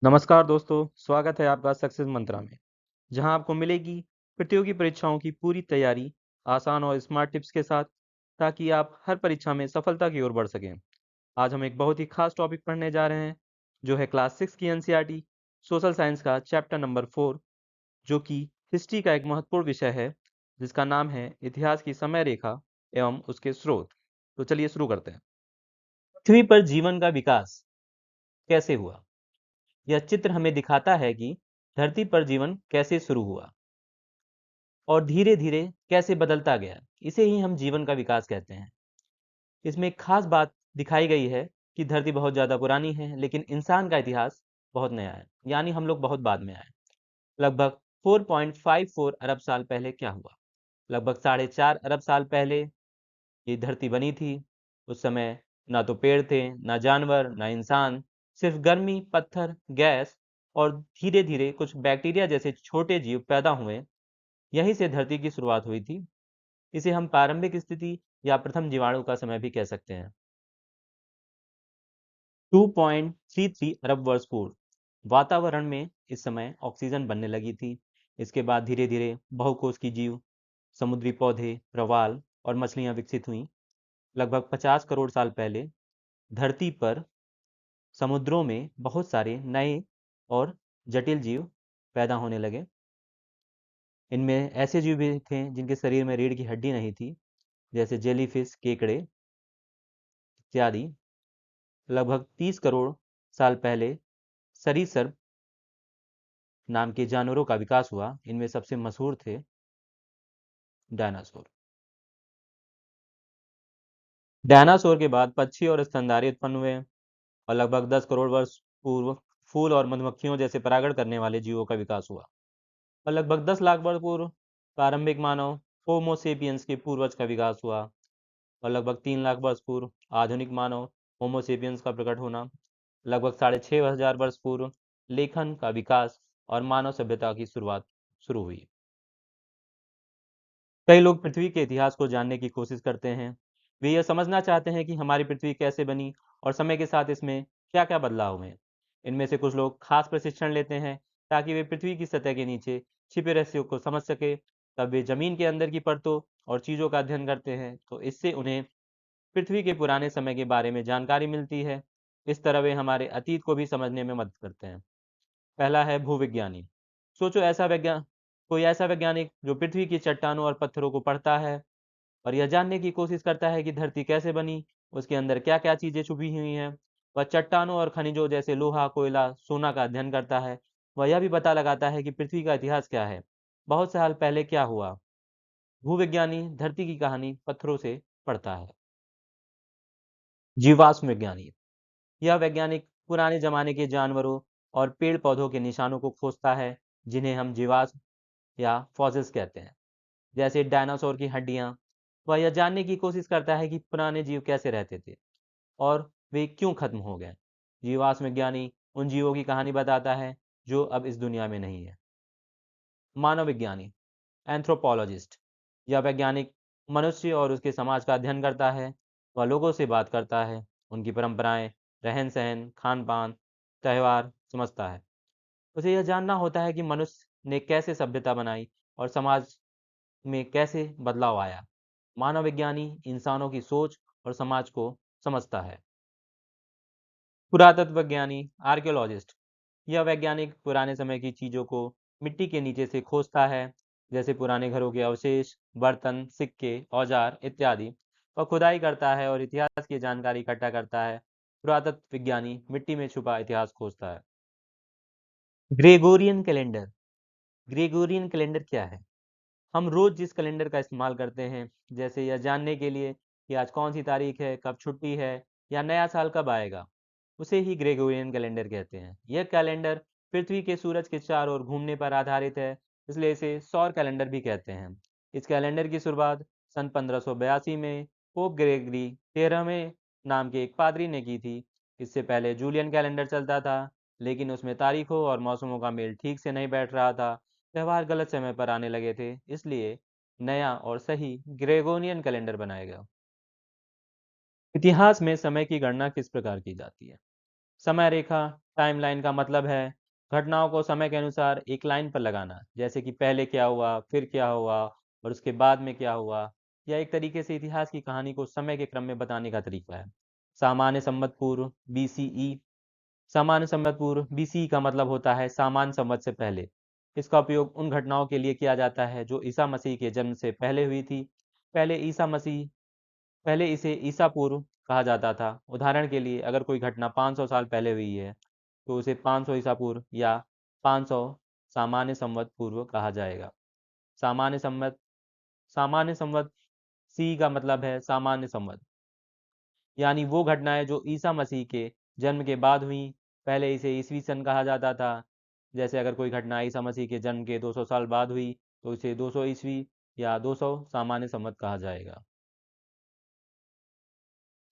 नमस्कार दोस्तों, स्वागत है आपका सक्सेस मंत्रा में, जहां आपको मिलेगी प्रतियोगी परीक्षाओं की पूरी तैयारी आसान और स्मार्ट टिप्स के साथ, ताकि आप हर परीक्षा में सफलता की ओर बढ़ सकें। आज हम एक बहुत ही खास टॉपिक पढ़ने जा रहे हैं, जो है क्लास 6 की एनसीईआरटी सोशल साइंस का चैप्टर नंबर 4, जो कि हिस्ट्री का एक महत्वपूर्ण विषय है, जिसका नाम है इतिहास की समय रेखा एवं उसके स्रोत। तो चलिए शुरू करते हैं। पृथ्वी पर जीवन का विकास कैसे हुआ? यह चित्र हमें दिखाता है कि धरती पर जीवन कैसे शुरू हुआ और धीरे-धीरे कैसे बदलता गया। इसे ही हम जीवन का विकास कहते हैं। इसमें एक खास बात दिखाई गई है कि धरती बहुत ज़्यादा पुरानी है, लेकिन इंसान का इतिहास बहुत नया है, यानी हम लोग बहुत बाद में आए। लगभग 4.54 अरब साल पहले क्या हुआ? लगभग 4.5 अरब साल पहले ये धरती बनी थी। उस समय ना तो पेड़ थे, ना जानवर, ना इंसान, सिर्फ गर्मी, पत्थर, गैस और धीरे-धीरे कुछ बैक्टीरिया जैसे छोटे जीव पैदा हुए। यहीं से धरती की शुरुआत हुई थी। इसे हम प्रारंभिक स्थिति या प्रथम जीवाणु का समय भी कह सकते हैं। 2.33 अरब वर्ष पूर्व वातावरण में इस समय ऑक्सीजन बनने लगी थी। इसके बाद धीरे-धीरे बहुकोशिकीय जीव, समुद्री पौधे, प्रवाल और मछलियां विकसित हुईं। लगभग 50 करोड़ साल पहले धरती पर समुद्रों में बहुत सारे नए और जटिल जीव पैदा होने लगे। इनमें ऐसे जीव भी थे जिनके शरीर में रीढ़ की हड्डी नहीं थी, जैसे जेलीफिश, केकड़े इत्यादि। लगभग 30 करोड़ साल पहले सरीसृप नाम के जानवरों का विकास हुआ। इनमें सबसे मशहूर थे डायनासोर। डायनासोर के बाद पक्षी और स्तनधारी उत्पन्न हुए और लगभग 10 करोड़ वर्ष पूर्व फूल और मधुमक्खियों जैसे परागण करने वाले जीवों का विकास हुआ। और लगभग 10 लाख वर्ष पूर्व प्रारंभिक मानव होमो सेपियंस के पूर्वज का विकास हुआ। और लगभग 3 लाख वर्ष पूर्व आधुनिक मानव होमो सेपियंस का प्रकट होना। लगभग 6,500 वर्ष पूर्व लेखन का विकास और मानव सभ्यता की शुरुआत शुरू हुई। कई लोग पृथ्वी के इतिहास को जानने की कोशिश करते हैं। वे यह समझना चाहते हैं कि हमारी पृथ्वी कैसे बनी और समय के साथ इसमें क्या-क्या बदलाव हुए। इनमें से कुछ लोग खास प्रशिक्षण लेते हैं ताकि वे पृथ्वी की सतह के नीचे छिपे रहस्यों को समझ सके। तब वे जमीन के अंदर की परतों और चीजों का अध्ययन करते हैं, तो इससे उन्हें पृथ्वी के पुराने समय के बारे में जानकारी मिलती है। इस तरह वे हमारे अतीत को भी समझने में मदद करते हैं। पहला है भूविज्ञानी। सोचो कोई ऐसा वैज्ञानिक जो पृथ्वी की चट्टानों और पत्थरों को पढ़ता है और यह जानने की कोशिश करता है कि धरती कैसे बनी, उसके अंदर क्या-क्या चीजें छुपी हुई हैं। वह चट्टानों और खनिजों जैसे लोहा, कोयला, सोना का अध्ययन करता है। वह यह भी पता लगाता है कि पृथ्वी का इतिहास क्या है, बहुत साल पहले क्या हुआ। भूविज्ञानी धरती की कहानी पत्थरों से पढ़ता है। जीवाश्म विज्ञानी, यह वैज्ञानिक पुराने जमाने के जानवरों और पेड़ पौधों के निशानों को खोजता है, जिन्हें हम जीवाश्म या फॉसिल्स कहते हैं, जैसे डायनासोर की हड्डियां। वह यह जानने की कोशिश करता है कि पुराने जीव कैसे रहते थे और वे क्यों खत्म हो गए। जीवाश्म विज्ञानी उन जीवों की कहानी बताता है जो अब इस दुनिया में नहीं है। मानव विज्ञानी एंथ्रोपोलॉजिस्ट, यह वैज्ञानिक मनुष्य और उसके समाज का अध्ययन करता है। वह लोगों से बात करता है, उनकी परंपराएं, रहन सहन, खान पान, त्यौहार समझता है। उसे यह जानना होता है कि मनुष्य ने कैसे सभ्यता बनाई और समाज में कैसे बदलाव आया। मानव विज्ञानी इंसानों की सोच और समाज को समझता है। पुरातत्व विज्ञानी आर्कियोलॉजिस्ट, यह वैज्ञानिक पुराने समय की चीजों को मिट्टी के नीचे से खोजता है, जैसे पुराने घरों के अवशेष, बर्तन, सिक्के, औजार इत्यादि। वह खुदाई करता है और इतिहास की जानकारी इकट्ठा करता है। पुरातत्व विज्ञानी मिट्टी में छुपा इतिहास खोजता है। Gregorian calendar. ग्रेगोरियन कैलेंडर क्या है? हम रोज जिस कैलेंडर का इस्तेमाल करते हैं, जैसे यह जानने के लिए कि आज कौन सी तारीख है, कब छुट्टी है या नया साल कब आएगा, उसे ही ग्रेगोरियन कैलेंडर कहते हैं। यह कैलेंडर पृथ्वी के सूरज के चारों ओर घूमने पर आधारित है, इसलिए इसे सौर कैलेंडर भी कहते हैं। इस कैलेंडर की शुरुआत सन 1582 में पोप ग्रेगरी 13वें नाम के एक पादरी ने की थी। इससे पहले जूलियन कैलेंडर चलता था, लेकिन उसमें तारीखों और मौसमों का मेल ठीक से नहीं बैठ रहा था। त्यौहार गलत समय पर आने लगे थे, इसलिए नया और सही ग्रेगोरियन कैलेंडर बनाया गया। इतिहास में समय की गणना किस प्रकार की जाती है? समय रेखा टाइमलाइन का मतलब है घटनाओं को समय के अनुसार एक लाइन पर लगाना, जैसे कि पहले क्या हुआ, फिर क्या हुआ और उसके बाद में क्या हुआ। यह एक तरीके से इतिहास की कहानी को समय के क्रम में बताने का तरीका है। सामान्य संवत पूर्व बीसीई। सामान्य संवत पूर्व बीसीई का मतलब होता है सामान्य संवत से पहले। इसका उपयोग उन घटनाओं के लिए किया जाता है जो ईसा मसीह के जन्म से पहले हुई थी। पहले ईसा मसीह पहले इसे ईसा पूर्व कहा जाता था। उदाहरण के लिए अगर कोई घटना 500 साल पहले हुई है तो उसे 500 ईसा पूर्व या 500 सामान्य संवत पूर्व कहा जाएगा। सामान्य संवत सामान्य संवत सी का मतलब है सामान्य संवत, यानी वो घटनाएं जो ईसा मसीह के जन्म के बाद हुई। पहले इसे ईसवी सन कहा जाता था। जैसे अगर कोई घटना ईसा मसीह के जन्म के 200 साल बाद हुई तो इसे 200 ईस्वी या 200 सामान्य संवत कहा जाएगा।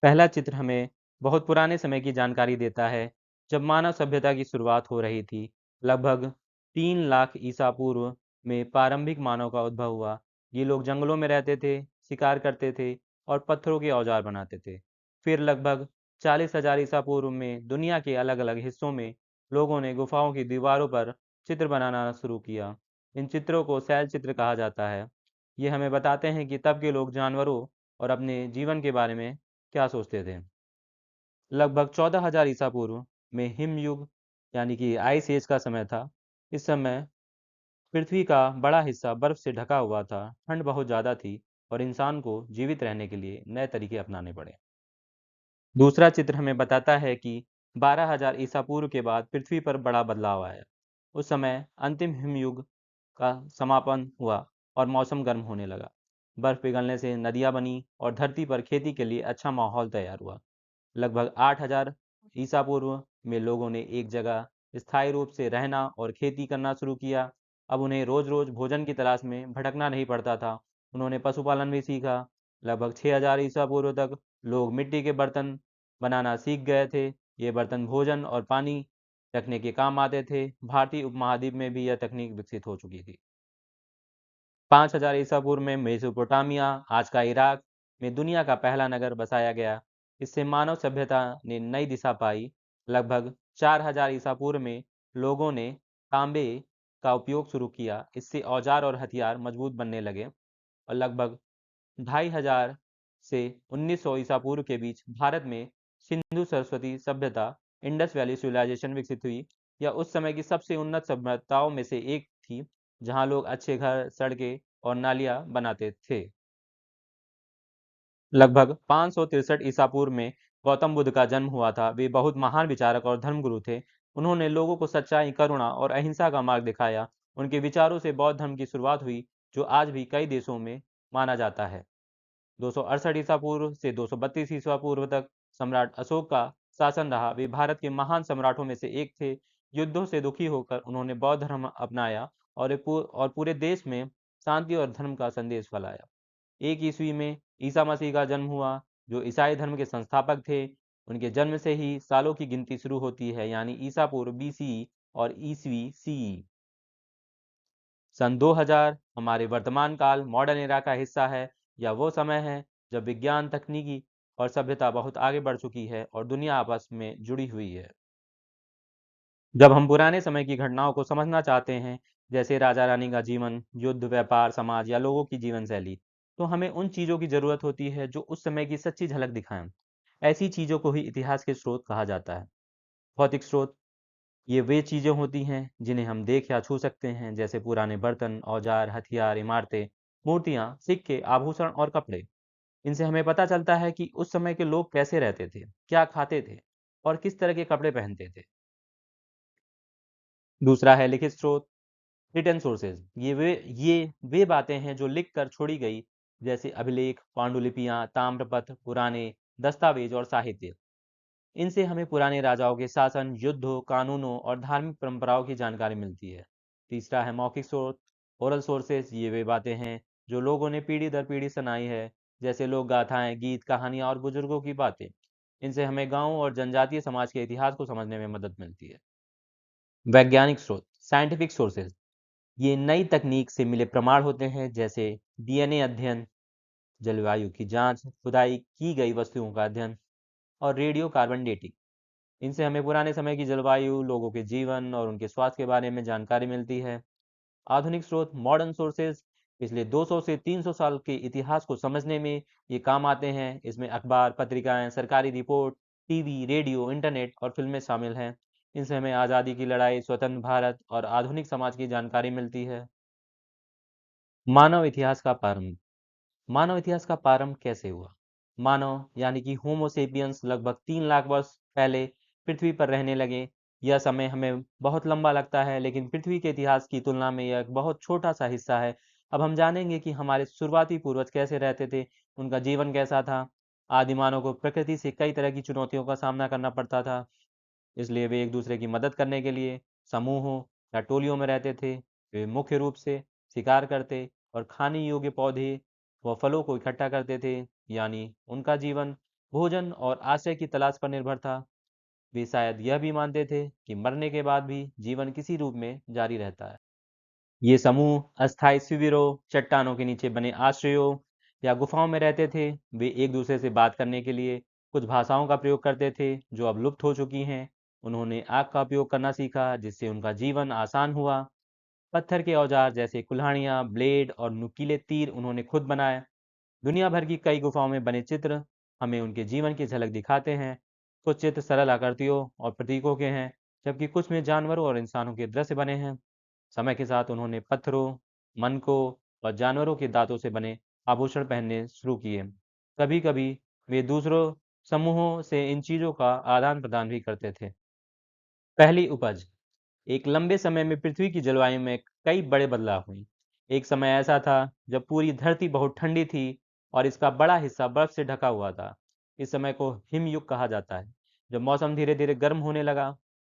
पहला चित्र हमें बहुत पुराने समय की जानकारी देता है, जब मानव सभ्यता की शुरुआत हो रही थी। लगभग 3 लाख ईसा पूर्व में प्रारंभिक मानव का उद्भव हुआ। ये लोग जंगलों में रहते थे, शिकार करते थे और पत्थरों के औजार बनाते थे। फिर लगभग 40,000 ईसा पूर्व में दुनिया के अलग-अलग हिस्सों में लोगों ने गुफाओं की दीवारों पर चित्र बनाना शुरू किया। इन चित्रों को शैल चित्र कहा जाता है। ये हमें बताते हैं कि तब के लोग जानवरों और अपने जीवन के बारे में क्या सोचते थे। लगभग 14,000 ईसा पूर्व में हिमयुग यानी कि आइस एज का समय था। इस समय पृथ्वी का बड़ा हिस्सा बर्फ से ढका हुआ था, ठंड बहुत ज़्यादा थी और इंसान को जीवित रहने के लिए नए तरीके अपनाने पड़े। दूसरा चित्र हमें बताता है कि 12,000 ईसा पूर्व के बाद पृथ्वी पर बड़ा बदलाव आया। उस समय अंतिम हिमयुग का समापन हुआ और मौसम गर्म होने लगा। बर्फ पिघलने से नदियां बनी और धरती पर खेती के लिए अच्छा माहौल तैयार हुआ। लगभग 8,000 ईसा पूर्व में लोगों ने एक जगह स्थायी रूप से रहना और खेती करना शुरू किया। अब उन्हें रोज रोज भोजन की तलाश में भटकना नहीं पड़ता था। उन्होंने पशुपालन भी सीखा। लगभग 6,000 ईसा पूर्व तक लोग मिट्टी के बर्तन बनाना सीख गए थे। ये बर्तन भोजन और पानी रखने के काम आते थे। भारतीय उपमहाद्वीप में भी यह तकनीक विकसित हो चुकी थी। 5,000 ईसा पूर्व में मेसोपोटामिया, आज का इराक में दुनिया का पहला नगर बसाया गया। इससे मानव सभ्यता ने नई दिशा पाई। लगभग 4,000 ईसा पूर्व में लोगों ने तांबे का उपयोग शुरू किया। इससे औजार और हथियार मजबूत बनने लगे और लगभग 2,500 से 1900 ईसा पूर्व के बीच भारत में सिंधु सरस्वती सभ्यता, इंडस वैली सिविलाइजेशन विकसित हुई। यह उस समय की सबसे उन्नत सभ्यताओं में से एक थी, जहां लोग अच्छे घर, सड़कें और नालियां बनाते थे। लगभग 563 ईसा पूर्व में गौतम बुद्ध का जन्म हुआ था। वे बहुत महान विचारक और धर्मगुरु थे। उन्होंने लोगों को सच्चाई, करुणा और अहिंसा का मार्ग दिखाया। उनके विचारों से बौद्ध धर्म की शुरुआत हुई, जो आज भी कई देशों में माना जाता है। 268 ईसा पूर्व से 232 ईसा पूर्व तक सम्राट अशोक का शासन रहा। वे भारत के महान सम्राटों में से एक थे। युद्धों से दुखी होकर उन्होंने बौद्ध धर्म अपनाया और पूरे देश में शांति और धर्म का संदेश फैलाया। 1 ईस्वी में ईसा मसीह का जन्म हुआ, जो ईसाई धर्म के संस्थापक थे। उनके जन्म से ही सालों की गिनती शुरू होती है, यानी ईसा पूर्व बीसीई और ईसवी सीई। सन 2000 हमारे वर्तमान काल मॉडर्न एरा का हिस्सा है। यह वो समय है जब विज्ञान, तकनीकी और सभ्यता बहुत आगे बढ़ चुकी है और दुनिया आपस में जुड़ी हुई है। जब हम पुराने समय की घटनाओं को समझना चाहते हैं, जैसे राजा रानी का जीवन, युद्ध, व्यापार, समाज या लोगों की जीवन शैली, तो हमें उन चीजों की जरूरत होती है जो उस समय की सच्ची झलक दिखाएं। ऐसी चीजों को ही इतिहास के स्रोत कहा जाता है। भौतिक स्रोत ये वे चीजें होती हैं जिन्हें हम देख या छू सकते हैं, जैसे पुराने बर्तन, औजार, हथियार, इमारतें, मूर्तियां, सिक्के, आभूषण और कपड़े। इनसे हमें पता चलता है कि उस समय के लोग कैसे रहते थे, क्या खाते थे और किस तरह के कपड़े पहनते थे। दूसरा है लिखित स्रोत, रिटन सोर्सेज। ये वे बातें हैं जो लिख कर छोड़ी गई, जैसे अभिलेख, पांडुलिपियां, ताम्रपत्र, पुराने दस्तावेज और साहित्य। इनसे हमें पुराने राजाओं के शासन, युद्धों, कानूनों और धार्मिक परंपराओं की जानकारी मिलती है। तीसरा है मौखिक स्रोत, ओरल सोर्सेज। ये वे बातें हैं जो लोगों ने पीढ़ी दर पीढ़ी सुनाई है, जैसे लोक गाथाएं, गीत, कहानियां और बुजुर्गों की बातें। इनसे हमें गांव और जनजातीय समाज के इतिहास को समझने में मदद मिलती है। वैज्ञानिक स्रोत, साइंटिफिक सोर्सेज। ये नई तकनीक से मिले प्रमाण होते हैं, जैसे डीएनए अध्ययन, जलवायु की जांच, खुदाई की गई वस्तुओं का अध्ययन और रेडियो कार्बन डेटिंग। इनसे हमें पुराने समय की जलवायु, लोगों के जीवन और उनके स्वास्थ्य के बारे में जानकारी मिलती है। आधुनिक स्रोत मॉडर्न सोर्सेज पिछले 200 से 300 साल के इतिहास को समझने में ये काम आते हैं। इसमें अखबार, पत्रिकाएं, सरकारी रिपोर्ट, टीवी, रेडियो, इंटरनेट और फिल्में शामिल हैं। इनसे हमें आज़ादी की लड़ाई, स्वतंत्र भारत और आधुनिक समाज की जानकारी मिलती है। मानव इतिहास का प्रारंभ। मानव इतिहास का प्रारंभ कैसे हुआ? मानव यानी कि होमो सेपियंस लगभग 3 लाख वर्ष पहले पृथ्वी पर रहने लगे। यह समय हमें बहुत लंबा लगता है, लेकिन पृथ्वी के इतिहास की तुलना में यह एक बहुत छोटा सा हिस्सा है। अब हम जानेंगे कि हमारे शुरुआती पूर्वज कैसे रहते थे, उनका जीवन कैसा था। आदि मानव को प्रकृति से कई तरह की चुनौतियों का सामना करना पड़ता था, इसलिए वे एक दूसरे की मदद करने के लिए समूहों या टोलियों में रहते थे। वे मुख्य रूप से शिकार करते और खाने योग्य पौधे व फलों को इकट्ठा करते थे, यानी उनका जीवन भोजन और आश्रय की तलाश पर निर्भर था। वे शायद यह भी मानते थे कि मरने के बाद भी जीवन किसी रूप में जारी रहता है। ये समूह अस्थायी शिविरों, चट्टानों के नीचे बने आश्रयों या गुफाओं में रहते थे। वे एक दूसरे से बात करने के लिए कुछ भाषाओं का प्रयोग करते थे जो अब लुप्त हो चुकी हैं। उन्होंने आग का उपयोग करना सीखा, जिससे उनका जीवन आसान हुआ। पत्थर के औजार जैसे कुल्हाड़ियाँ, ब्लेड और नुकीले तीर उन्होंने खुद बनाए। दुनिया भर की कई गुफाओं में बने चित्र हमें उनके जीवन की झलक दिखाते हैं। कुछ चित्र सरल आकृतियों और प्रतीकों के हैं, जबकि कुछ में जानवरों और इंसानों के दृश्य बने हैं। समय के साथ उन्होंने पत्थरों, मनकों और जानवरों के दांतों से बने आभूषण पहनने शुरू किए। कभी-कभी वे दूसरों समूहों से इन चीजों का आदान प्रदान भी करते थे। पहली उपज। एक लंबे समय में पृथ्वी की जलवायु में कई बड़े बदलाव हुए। एक समय ऐसा था जब पूरी धरती बहुत ठंडी थी और इसका बड़ा हिस्सा बर्फ से ढका हुआ था। इस समय को हिम युग कहा जाता है। जब मौसम धीरे धीरे गर्म होने लगा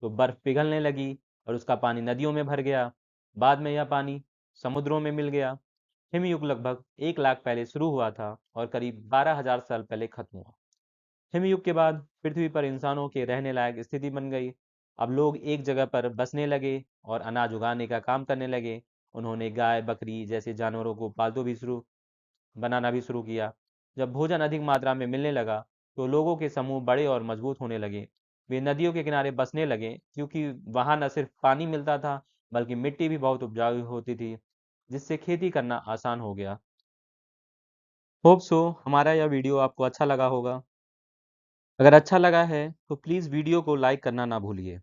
तो बर्फ पिघलने लगी और उसका पानी नदियों में भर गया। बाद में यह पानी समुद्रों में मिल गया। हिम युग लगभग 1 लाख पहले शुरू हुआ था और करीब 12,000 साल पहले खत्म हुआ। हिमयुग के बाद पृथ्वी पर इंसानों के रहने लायक स्थिति बन गई। अब लोग एक जगह पर बसने लगे और अनाज उगाने का काम करने लगे। उन्होंने गाय, बकरी जैसे जानवरों को पालतू भी शुरू बनाना भी शुरू किया। जब भोजन अधिक मात्रा में मिलने लगा तो लोगों के समूह बड़े और मजबूत होने लगे। वे नदियों के किनारे बसने लगे, क्योंकि वहां न सिर्फ पानी मिलता था बल्कि मिट्टी भी बहुत उपजाऊ होती थी, जिससे खेती करना आसान हो गया। होप सो हमारा यह वीडियो आपको अच्छा लगा होगा। अगर अच्छा लगा है तो प्लीज़ वीडियो को लाइक करना ना भूलिए।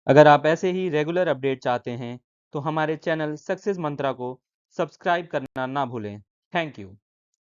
अगर आप ऐसे ही रेगुलर अपडेट चाहते हैं तो हमारे चैनल सक्सेस मंत्रा को सब्सक्राइब करना ना भूलें। Thank you.